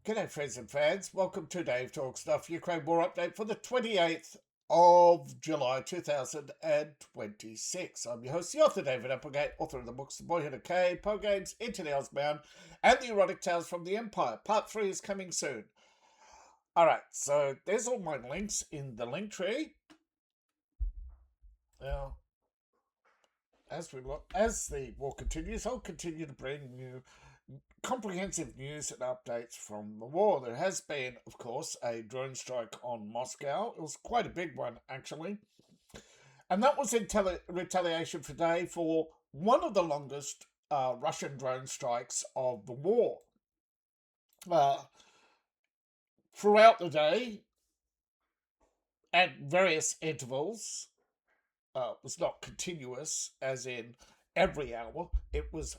G'day friends and fans, welcome to Dave Talk Stuff, Ukraine War Update for the 28th of July 2026. I'm your host, the author David Applegate, author of the books The Boyhood of K, Poe Games, Into the Osbound, and The Erotic Tales from the Empire. Part 3 is coming soon. Alright, so there's all my links in the link tree. Now, as the war continues, I'll continue to bring you comprehensive news and updates from the war. There has been, of course, a drone strike on Moscow. It was quite a big one, actually. And that was in retaliation today for one of the longest Russian drone strikes of the war. Throughout the day, at various intervals, it was not continuous, as in every hour. It was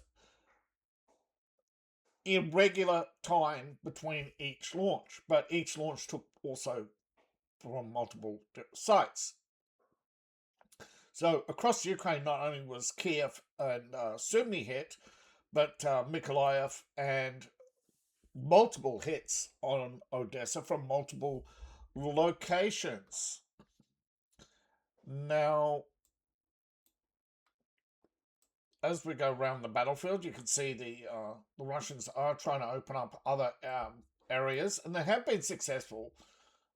irregular time between each launch, but each launch took also from multiple sites. So across Ukraine, not only was Kiev and Sumy hit, but Mykolaiv and multiple hits on Odessa from multiple locations. Now, as we go around the battlefield, you can see the Russians are trying to open up other areas, and they have been successful.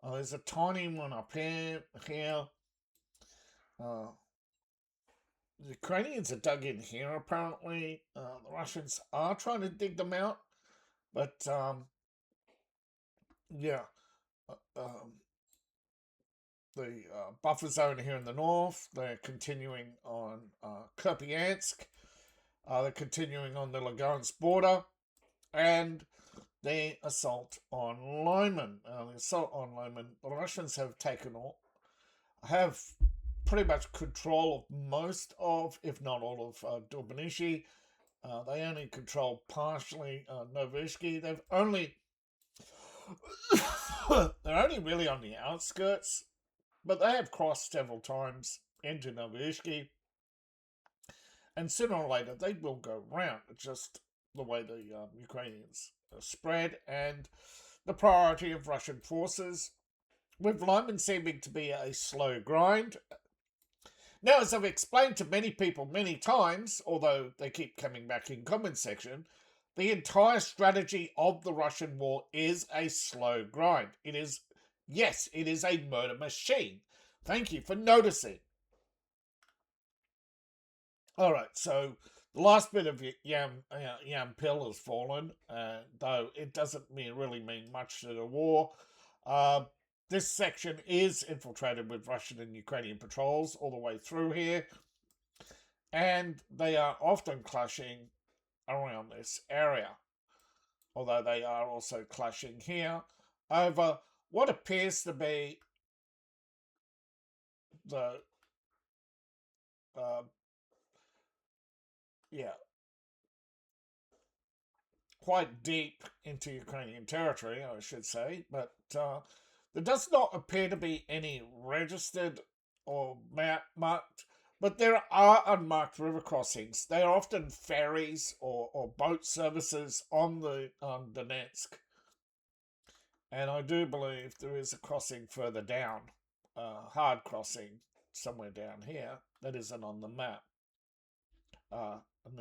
There's a tiny one up here. The Ukrainians are dug in here, apparently. The Russians are trying to dig them out, but the buffer zone here in the north, they're continuing on Kupiansk. They're continuing on the Lugansk border, and the assault on Lyman. The assault on Lyman, the Russians have have pretty much control of most of, if not all of, Dubnishi. They only control partially Novishki. They're only really on the outskirts, but they have crossed several times into Novishki. And sooner or later, they will go round. It's just the way the Ukrainians spread and the priority of Russian forces, with Lyman seeming to be a slow grind. Now, as I've explained to many people many times, although they keep coming back in comment section, the entire strategy of the Russian war is a slow grind. It is a murder machine. Thank you for noticing. All right, so the last bit of Yampil has fallen, though it doesn't really mean much to the war. This section is infiltrated with Russian and Ukrainian patrols all the way through here, and they are often clashing around this area, although they are also clashing here over what appears to be the quite deep into Ukrainian territory, I should say, but there does not appear to be any registered or marked, but there are unmarked river crossings. They are often ferries or boat services on the Donetsk, and I do believe there is a crossing further down, hard crossing somewhere down here that isn't on the map. And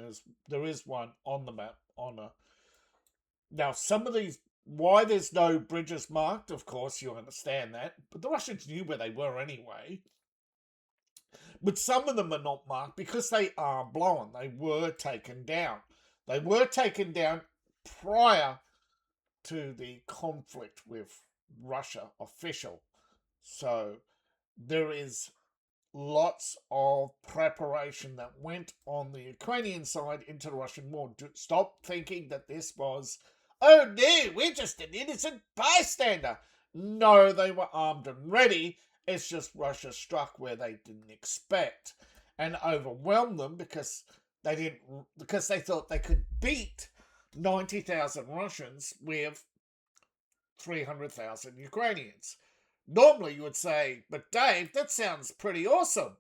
there is one on the map now, some of these, why there's no bridges marked, of course, you understand that. But the Russians knew where they were anyway. But some of them are not marked because they are blown. They were taken down. They were taken down prior to the conflict with Russia official. So there is lots of preparation that went on the Ukrainian side into the Russian war. Stop thinking that this was, oh no, we're just an innocent bystander. No, they were armed and ready. It's just Russia struck where they didn't expect and overwhelmed them because they thought they could beat 90,000 Russians with 300,000 Ukrainians. Normally you would say, but Dave, that sounds pretty awesome.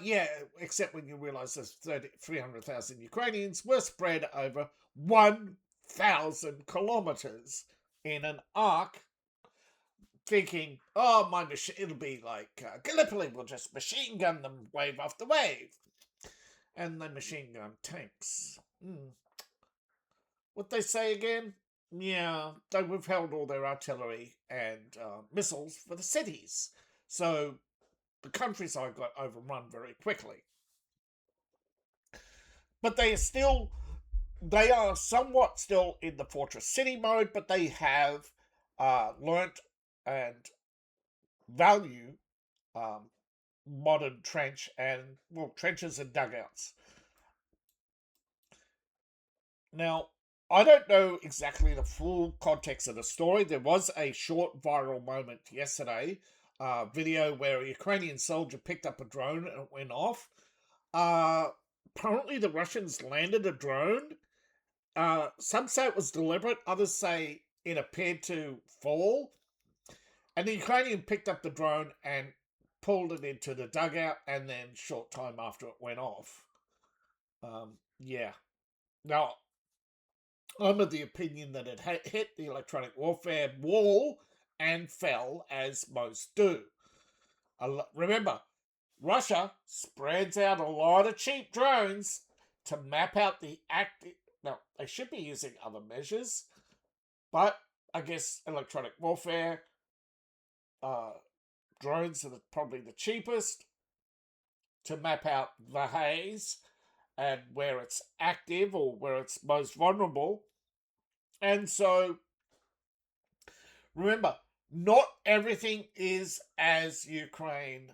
Yeah, except when you realize there's 300,000 Ukrainians were spread over 1,000 kilometers. in an arc, thinking, oh, my machine, it'll be like Gallipoli, will just machine gun them wave after wave. And they machine gun tanks. What they say again? Yeah, they withheld all their artillery and missiles for the cities. So the countryside got overrun very quickly. But they are somewhat still in the fortress city mode, but they have learnt and value modern trenches and dugouts. Now, I don't know exactly the full context of the story. There was a short viral moment yesterday, video where a Ukrainian soldier picked up a drone and it went off. Apparently, the Russians landed a drone. Some say it was deliberate, others say it appeared to fall. And the Ukrainian picked up the drone and pulled it into the dugout, and then short time after it went off. Yeah. Now, I'm of the opinion that it hit the electronic warfare wall and fell, as most do. Remember, Russia spreads out a lot of cheap drones to map out the active. Now, they should be using other measures, but I guess electronic warfare drones are probably the cheapest to map out the haze and where it's active or where it's most vulnerable. And so, remember, not everything is as Ukraine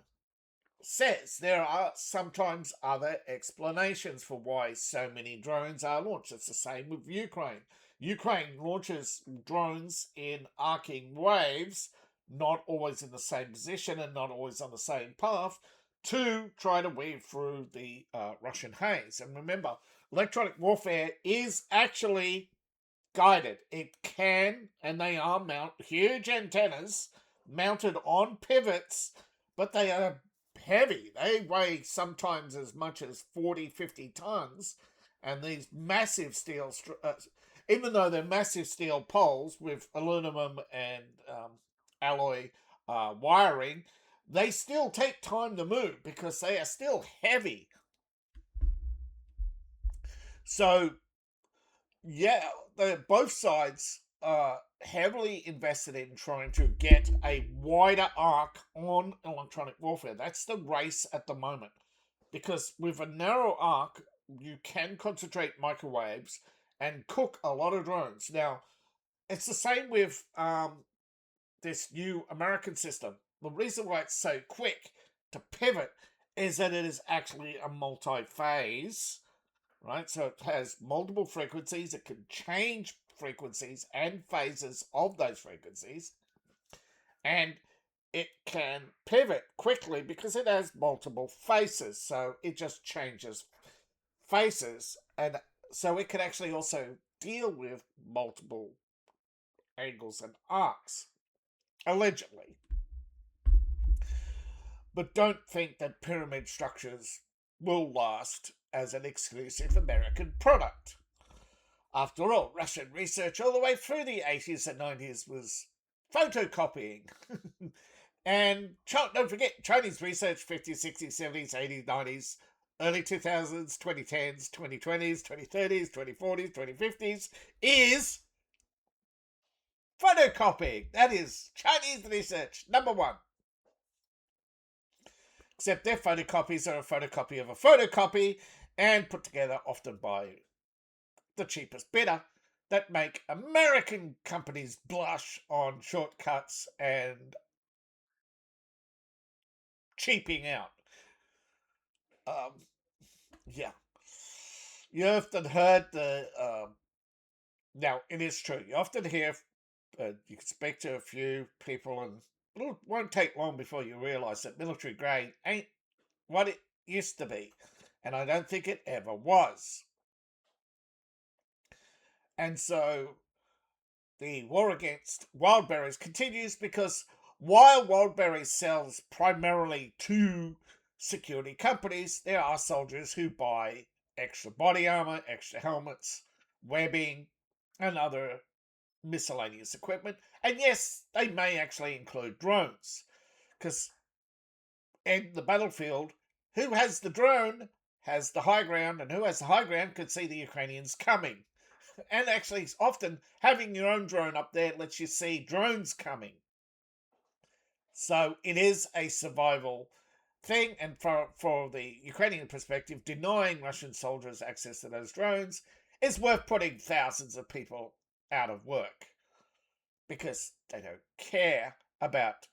says. There are sometimes other explanations for why so many drones are launched. It's the same with Ukraine. Ukraine launches drones in arcing waves, not always in the same position and not always on the same path, to try to weave through the Russian haze. And remember, electronic warfare is actually guided. It can, and they are huge antennas mounted on pivots, but they are heavy. They weigh sometimes as much as 40, 50 tons. And these massive steel, even though they're massive steel poles with aluminum and alloy wiring, they still take time to move because they are still heavy. So, yeah, both sides are heavily invested in trying to get a wider arc on electronic warfare. That's the race at the moment. Because with a narrow arc, you can concentrate microwaves and cook a lot of drones. Now, it's the same with this new American system. The reason why it's so quick to pivot is that it is actually a multi-phase, right? So it has multiple frequencies. It can change frequencies and phases of those frequencies. And it can pivot quickly because it has multiple faces. So it just changes faces. And so it can actually also deal with multiple angles and arcs, allegedly. But don't think that pyramid structures will last as an exclusive American product. After all, Russian research all the way through the 80s and 90s was photocopying. And don't forget, Chinese research 50s, 60s, 70s, 80s, 90s, early 2000s, 2010s, 2020s, 2030s, 2040s, 2050s is photocopying. That is Chinese research, number one. Except their photocopies are a photocopy of a photocopy and put together often by the cheapest bidder that make American companies blush on shortcuts and cheaping out. Yeah. You often heard now, it is true. You often hear, you can speak to a few people, and it won't take long before you realise that military grade ain't what it used to be. And I don't think it ever was. And so the war against wild berries continues because while wild berries sells primarily to security companies, there are soldiers who buy extra body armor, extra helmets, webbing, and other miscellaneous equipment. And yes, they may actually include drones, because in the battlefield, who has the drone has the high ground, and who has the high ground could see the Ukrainians coming. And actually, often having your own drone up there lets you see drones coming. So it is a survival thing. And for the Ukrainian perspective, denying Russian soldiers access to those drones is worth putting thousands of people out of work, because they don't care about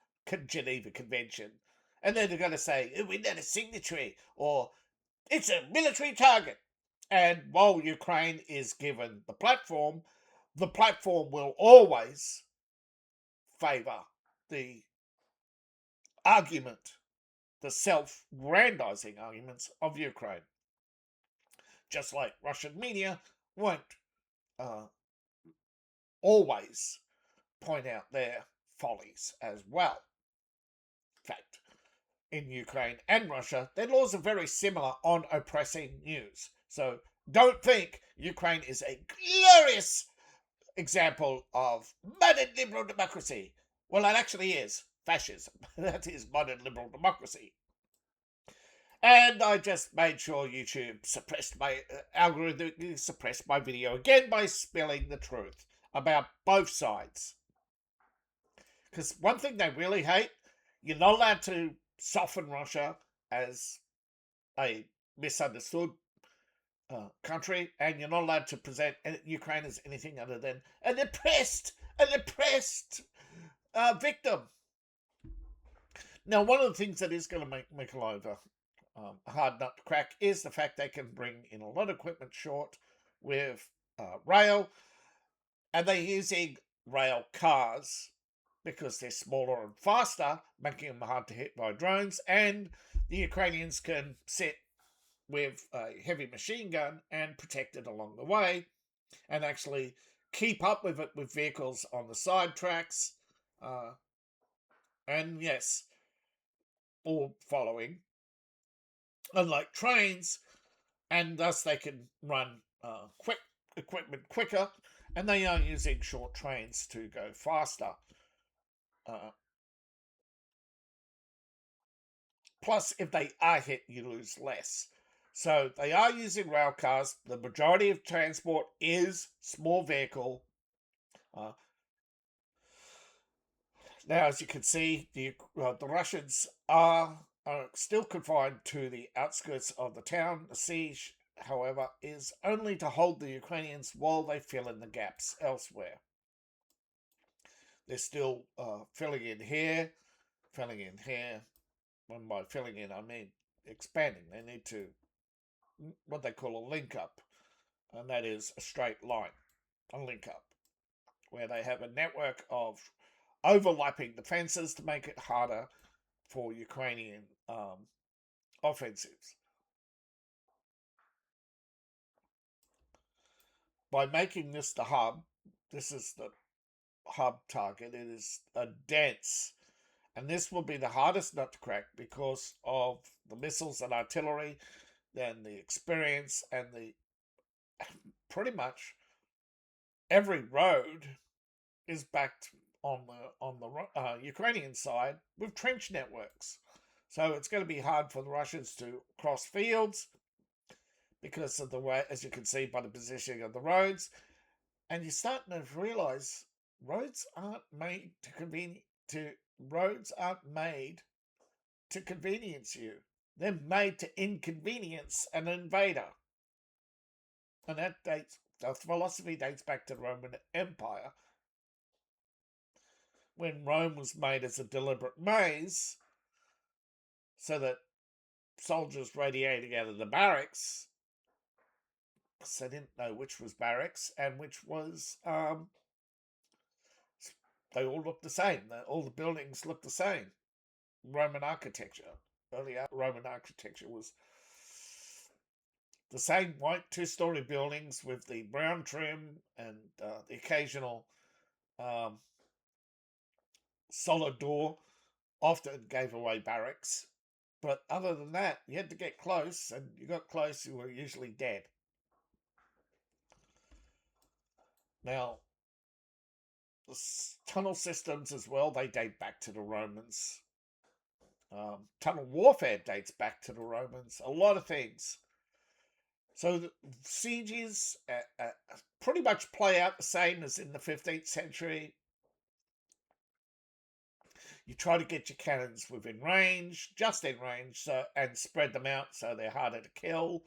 Geneva Convention. And then they're going to say, oh, we're not a signatory, or it's a military target. And while Ukraine is given the platform will always favour the argument, the self-grandizing arguments of Ukraine. Just like Russian media won't uh, always point out their follies as well. In fact, in Ukraine and Russia, their laws are very similar on oppressing news. So don't think Ukraine is a glorious example of modern liberal democracy. Well, it actually is fascism. That is modern liberal democracy. And I just made sure YouTube suppressed my algorithm, suppressed my video again by spilling the truth about both sides. Because one thing they really hate, you're not allowed to soften Russia as a misunderstood country, and you're not allowed to present Ukraine as anything other than an oppressed victim. Now, one of the things that is going to make a lot of a hard nut to crack is the fact they can bring in a lot of equipment short with rail, and they're using rail cars because they're smaller and faster, making them hard to hit by drones, and the Ukrainians can sit with a heavy machine gun and protect it along the way, and actually keep up with it with vehicles on the side tracks, and yes, all following, unlike trains, and thus they can run quick equipment quicker, and they are using short trains to go faster. Plus, if they are hit, you lose less. So they are using rail cars. The majority of transport is small vehicle. Now, as you can see, the Russians are still confined to the outskirts of the town. The siege, however, is only to hold the Ukrainians while they fill in the gaps elsewhere. They're still filling in here. And by filling in, I mean expanding. They need to, what they call a link up, and that is a straight line, a link up, where they have a network of overlapping defenses to make it harder for Ukrainian offensives. By making this the hub, this is the hub target, it is a dense, and this will be the hardest nut to crack because of the missiles and artillery, then the experience, and the pretty much every road is backed on the Ukrainian side with trench networks. So it's going to be hard for the Russians to cross fields because of the way, as you can see by the positioning of the roads. And you're starting to realize roads aren't made to convenience you. They're made to inconvenience an invader. And the philosophy dates back to the Roman Empire, when Rome was made as a deliberate maze so that soldiers radiating out of the barracks, because they didn't know which was barracks and which was, they all looked the same. All the buildings looked the same. Roman architecture, early Roman architecture was the same white two-story buildings with the brown trim and the occasional solid door. Often gave away barracks. But other than that, you had to get close, and you got close, you were usually dead. Now, tunnel systems as well, they date back to the Romans. Tunnel warfare dates back to the Romans. A lot of things. So the sieges pretty much play out the same as in the 15th century. You try to get your cannons within range, just in range, and spread them out so they're harder to kill,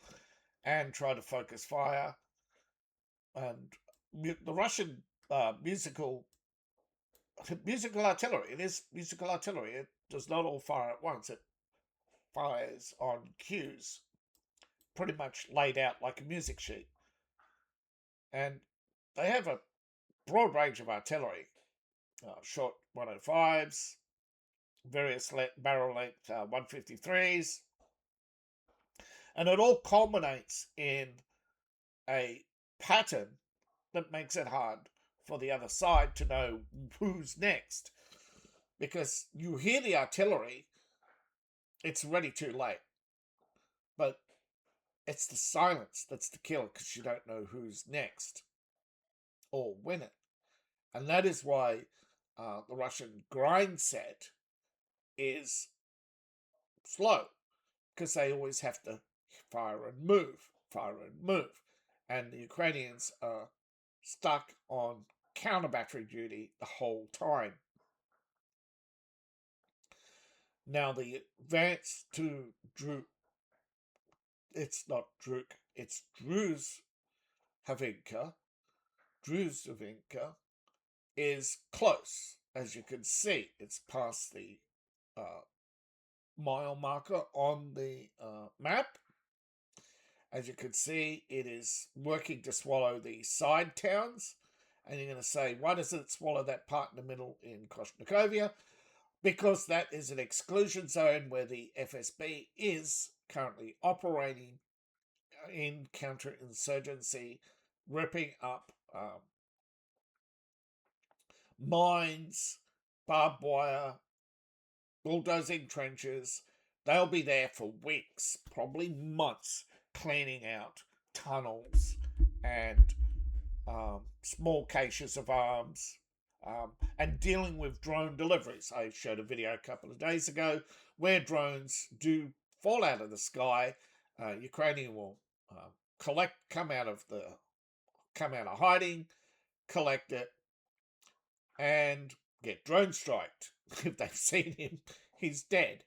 and try to focus fire. And the Russian musical artillery, it is musical artillery. It does not all fire at once. It fires on cues, pretty much laid out like a music sheet. And they have a broad range of artillery, short 105s, various barrel length 153s, and it all culminates in a pattern that makes it hard for the other side to know who's next. Because you hear the artillery, it's already too late. But it's the silence that's the killer, because you don't know who's next or when it. And that is why the Russian grind set is slow, because they always have to fire and move, fire and move. And the Ukrainians are stuck on counter battery duty the whole time. Now the advance to it's not Druk, it's Druzhkivka is close. As you can see, it's past the mile marker on the map. As you can see, it is working to swallow the side towns. And you're going to say, why doesn't it swallow that part in the middle in Koshnikovia? Because that is an exclusion zone where the FSB is currently operating in counterinsurgency, ripping up mines, barbed wire, bulldozing trenches. They'll be there for weeks, probably months, cleaning out tunnels and small caches of arms, and dealing with drone deliveries. I showed a video a couple of days ago where drones do fall out of the sky. Ukrainian will come out of hiding, collect it, and get drone striked. If they've seen him, he's dead.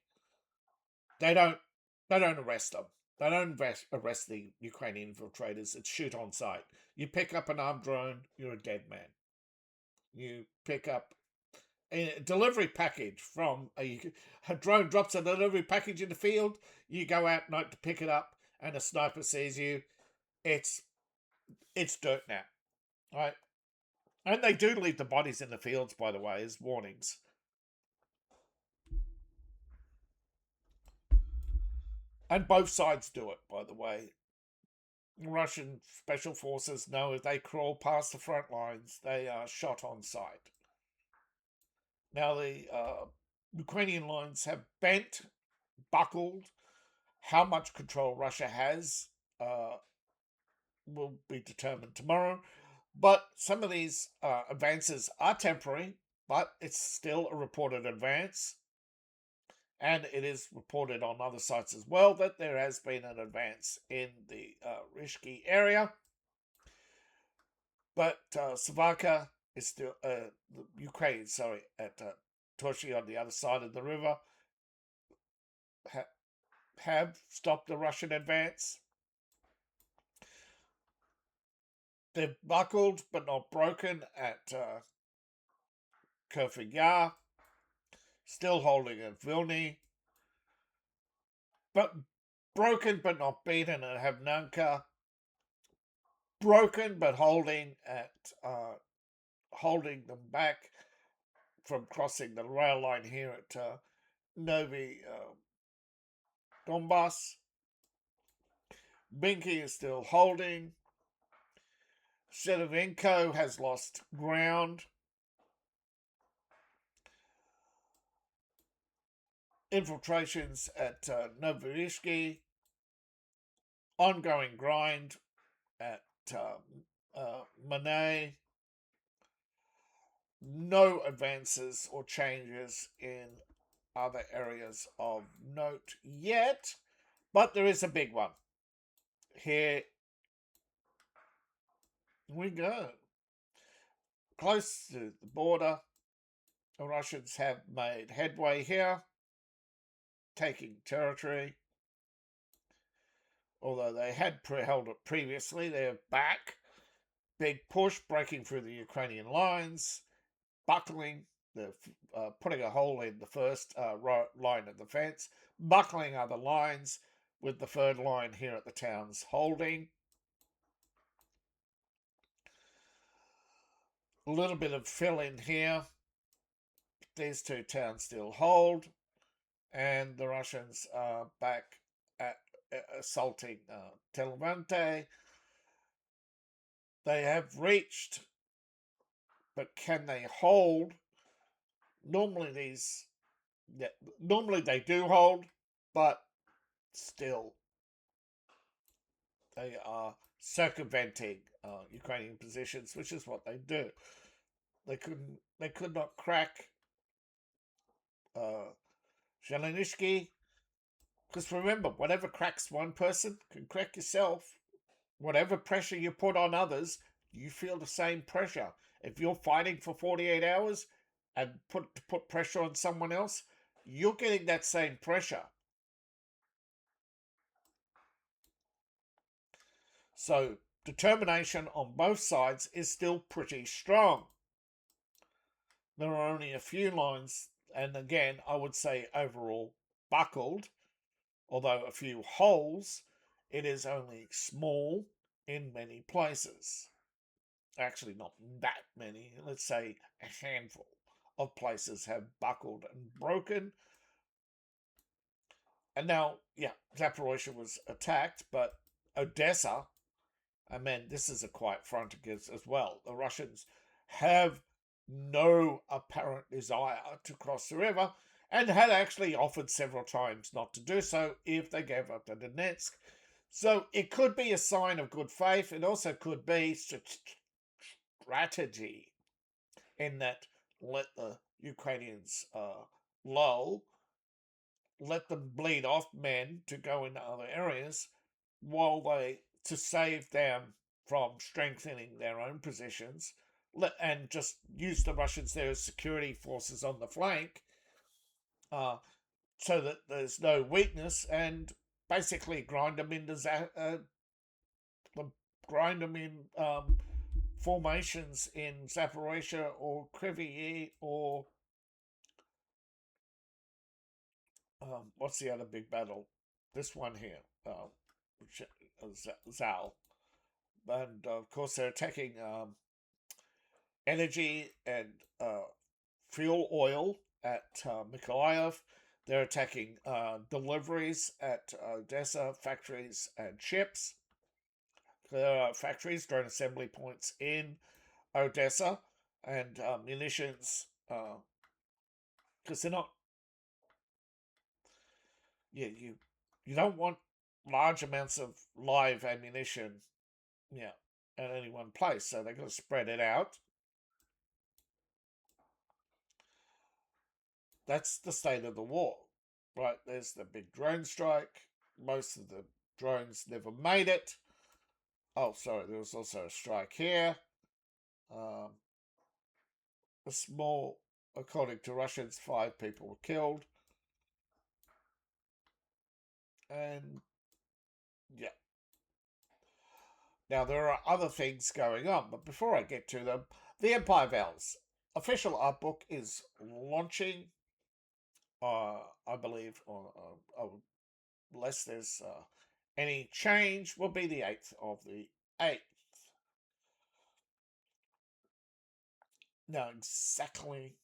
They don't arrest them. They don't arrest the Ukrainian infiltrators. It's shoot on sight. You pick up an armed drone, you're a dead man. You pick up a delivery package from a drone drops a delivery package in the field. You go out night to pick it up, and a sniper sees you. It's dirt now, right? And they do leave the bodies in the fields, by the way, as warnings. And both sides do it, by the way. Russian special forces know if they crawl past the front lines, they are shot on sight. Now, the Ukrainian lines have bent, buckled. How much control Russia has will be determined tomorrow. But some of these advances are temporary, but it's still a reported advance. And it is reported on other sites as well that there has been an advance in the Rishki area. But Savaka is still, Ukraine, at Toshi on the other side of the river, have stopped the Russian advance. They've buckled but not broken at Yar, still holding at Vilny, but broken but not beaten at Havnanka, broken but holding them back from crossing the rail line here at Novi Donbass. Binky is still holding. Shchedovenko has lost ground. Infiltrations at Novorishki. Ongoing grind at Manet. no advances or changes in other areas of note yet, but there is a big one. Here we go. Close to the border, the Russians have made headway here, taking territory. Although they had held it previously, they're back. Big push, breaking through the Ukrainian lines, buckling, putting a hole in the first line of defence, buckling other lines, with the third line here at the towns holding. A little bit of fill in here. These two towns still hold, and the Russians are back at assaulting Televante. They have reached, but can they hold? Normally normally they do hold, but still they are circumventing Ukrainian positions, which is what they do. They could not crack Zelenishky, because remember, whatever cracks one person can crack yourself. Whatever pressure you put on others, you feel the same pressure. If you're fighting for 48 hours and put pressure on someone else, you're getting that same pressure. So determination on both sides is still pretty strong. There are only a few lines, and again, I would say overall buckled, although a few holes. It is only small in many places. Actually, not that many. Let's say a handful of places have buckled and broken. And now, yeah, Zaporozhye was attacked, but Odessa, I mean, this is a quiet front as well. The Russians have no apparent desire to cross the river and had actually offered several times not to do so if they gave up the Donetsk. So it could be a sign of good faith. It also could be strategy, in that let the Ukrainians lull, let them bleed off men to go into other areas while they, to save them from strengthening their own positions, and just use the Russians there as security forces on the flank, uh, so that there's no weakness, and basically grind them into grind them in formations in Zaporizhia or Kryvyi, or what's the other big battle? This one here, Zal. And of course, they're attacking energy and fuel oil at Mykolaiv. They're attacking deliveries at Odessa, factories and ships. There are factories, drone assembly points in Odessa, and munitions, because they're not. Yeah, you don't want large amounts of live ammunition, yeah, at any one place, so they're going to spread it out. That's the state of the war, right? There's the big drone strike. Most of the drones never made it. Oh, sorry, there was also a strike here. Um, a small, according to Russians, 5 people were killed. And yeah. Now, there are other things going on, but before I get to them, the Empire of Elves official art book is launching, I believe, unless there's any change, will be the 8th of the 8th. Now, exactly,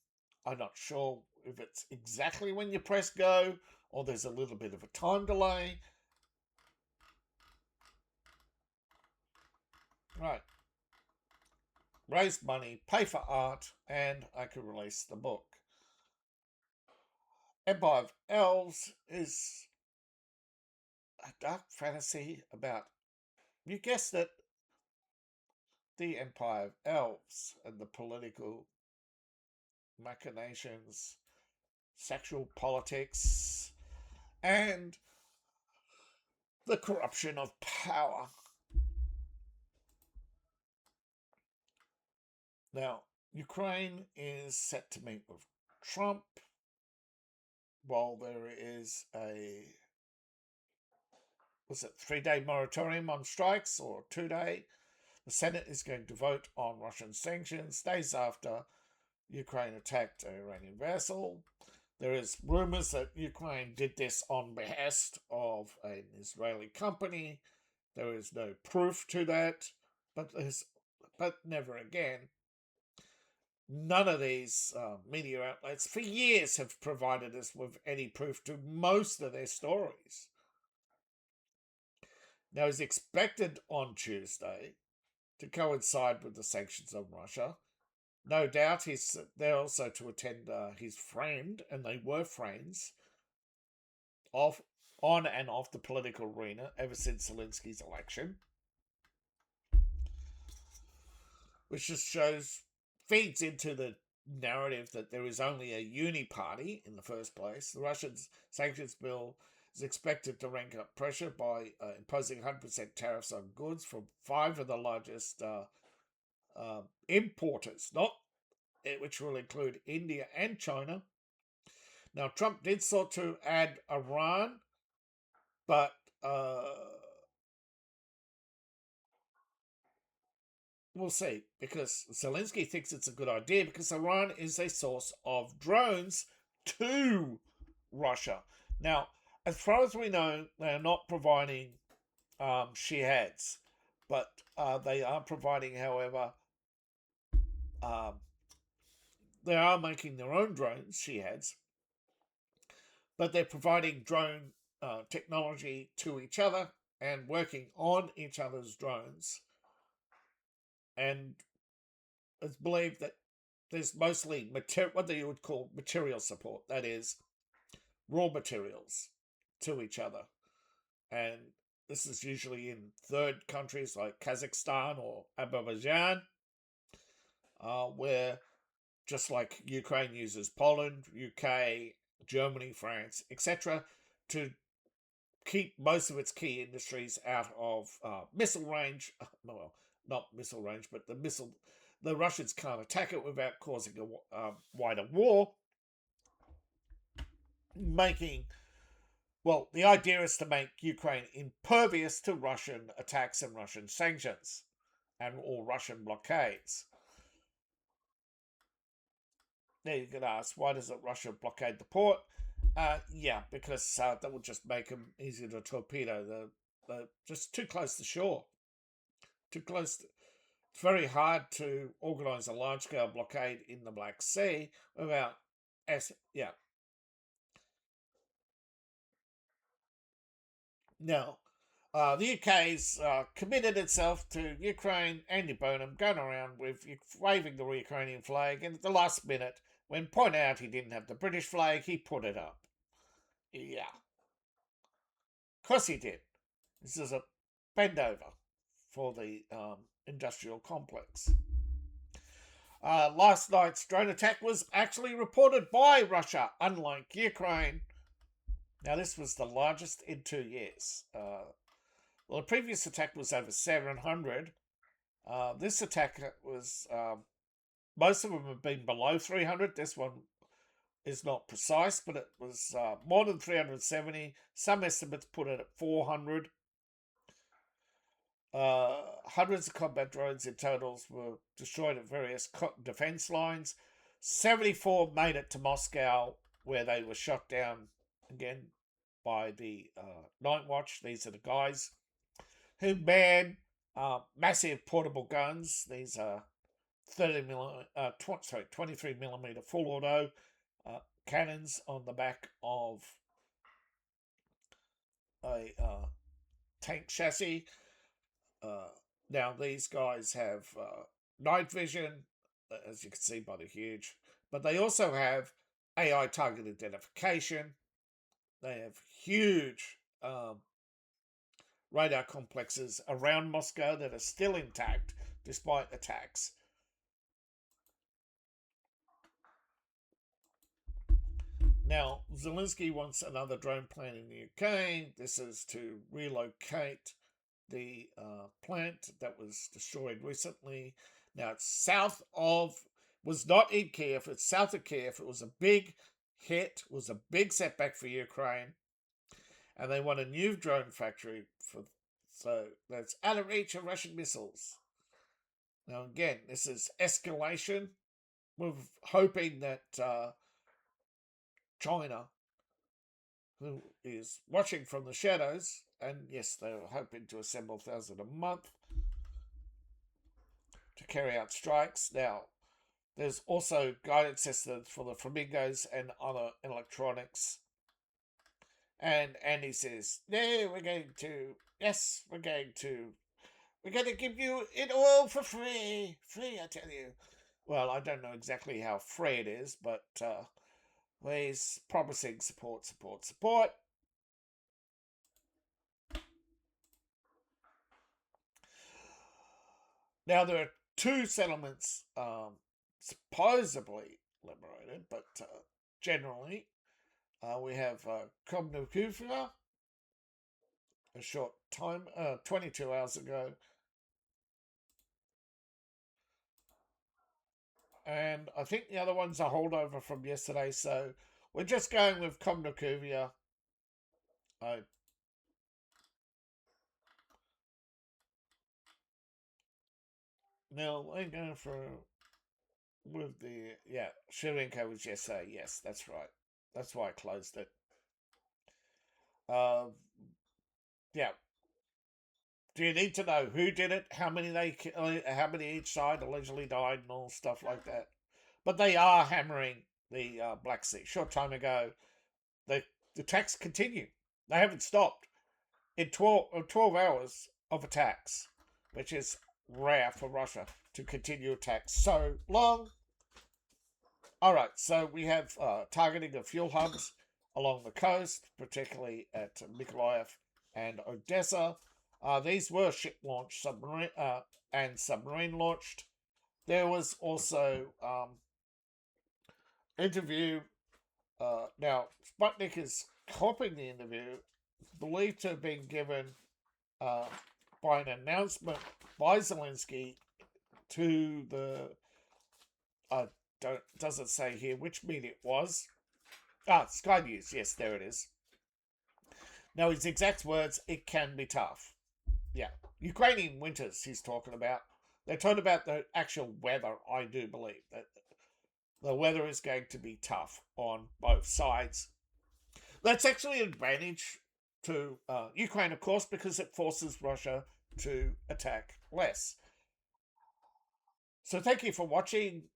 I'm not sure if it's exactly when you press go or there's a little bit of a time delay. Right. Raise money, pay for art, and I can release the book. Empire of Elves is a dark fantasy about, you guessed it, the Empire of Elves and the political machinations, sexual politics, and the corruption of power. Now, Ukraine is set to meet with Trump while there is a 3-day moratorium on strikes, or 2-day. The Senate is going to vote on Russian sanctions days after Ukraine attacked an Iranian vessel. There is rumors that Ukraine did this on behest of an Israeli company. There is no proof to that, but never again. None of these media outlets for years have provided us with any proof to most of their stories. Now, he's expected on Tuesday to coincide with the sanctions on Russia. No doubt he's there also to attend his friend, and they were friends, on and off the political arena ever since Zelensky's election, which just feeds into the narrative that there is only a uni-party in the first place. The Russian sanctions bill is expected to rank up pressure by imposing 100% tariffs on goods from 5 of the largest importers, which will include India and China. Now, Trump did sort to add Iran, but we'll see, because Zelensky thinks it's a good idea because Iran is a source of drones to Russia. Now, as far as we know, they are not providing Shaheeds, but they are providing, however, they are making their own drones, Shaheeds, but they're providing drone technology to each other and working on each other's drones. And it's believed that there's mostly what you would call material support, that is, raw materials to each other. And this is usually in third countries like Kazakhstan or Azerbaijan, where, just like Ukraine uses Poland, UK, Germany, France, etc., to keep most of its key industries out of missile range. Well, not missile range, but the Russians can't attack it without causing a wider war. The idea is to make Ukraine impervious to Russian attacks and Russian sanctions or Russian blockades. Now you could ask, why doesn't Russia blockade the port? Because that would just make them easier to torpedo. They're just too close to shore. Too close. It's very hard to organise a large-scale blockade in the Black Sea without... Now, the UK's committed itself to Ukraine and Burnham, going around with waving the Ukrainian flag, and at the last minute, when pointed out he didn't have the British flag, he put it up. Yeah. Of course he did. This is a bend over for the industrial complex. Last night's drone attack was actually reported by Russia, unlike Ukraine. Now, this was the largest in 2 years. The previous attack was over 700. This attack was... most of them have been below 300. This one is not precise, but it was more than 370. Some estimates put it at 400. Hundreds of combat drones in totals were destroyed at various defense lines. 74 made it to Moscow, where they were shot down again by the Night Watch. These are the guys who man massive portable guns. These are 23mm full auto cannons on the back of a tank chassis. Now, these guys have night vision, as you can see by the huge, but they also have AI target identification. They have huge radar complexes around Moscow that are still intact despite attacks. Now, Zelensky wants another drone plant in the Ukraine. This is to relocate the plant that was destroyed recently. Now, it's south of, was not in Kiev, it's south of Kiev. It was a big hit, it was a big setback for Ukraine. And they want a new drone factory so that's out of reach of Russian missiles. Now, again, this is escalation. We're hoping that China, who is watching from the shadows, and yes, they're hoping to assemble 1,000 a month to carry out strikes. Now, there's also guidance systems for the flamingos and other electronics. And Andy says, "No, we're going to give you it all for free. Free, I tell you." Well, I don't know exactly how free it is, but he's promising support. Now, there are two settlements supposedly liberated, but generally we have Komnokuvia a short time, 22 hours ago. And I think the other one's a holdover from yesterday, so we're just going with Komnokuvia. Now, I'm going for with the, yeah, Shevchenko was yesterday. Yes, that's right. That's why I closed it. Yeah. Do you need to know who did it? How many each side allegedly died, and all stuff like that? But they are hammering the Black Sea. Short time ago, the attacks continue. They haven't stopped in 12 hours of attacks, which is rare for Russia to continue attacks so long. All right, so we have targeting of fuel hubs along the coast, particularly at Mykolaiv and Odessa. These were ship launched, submarine and submarine launched. There was also interview. Now, Sputnik is copying the interview, believed to have been given by an announcement by Zelensky to the doesn't say here which media it was. Sky News. Yes, there it is. Now, his exact words, "It can be tough." Yeah, Ukrainian winters he's talking about. They're talking about the actual weather. I do believe that the weather is going to be tough on both sides. That's actually an advantage to Ukraine, of course, because it forces Russia to attack less. So thank you for watching.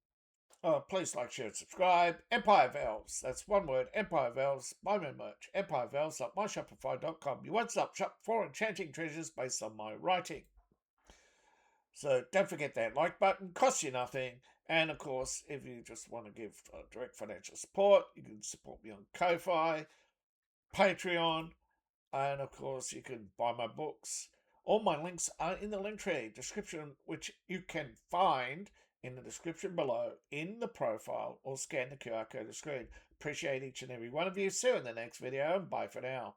Please like, share, and subscribe. Empire Valves. That's one word. Empire Valves. Buy my merch. EmpireValves.myshopify.com. Your one-stop shop for enchanting treasures based on my writing. So don't forget that like button. Costs you nothing. And of course, if you just want to give direct financial support, you can support me on Ko-Fi, Patreon, and of course, you can buy my books. All my links are in the link tree description, which you can find in the description below in the profile, or scan the QR code on the screen. Appreciate each and every one of you. See you in the next video, and bye for now.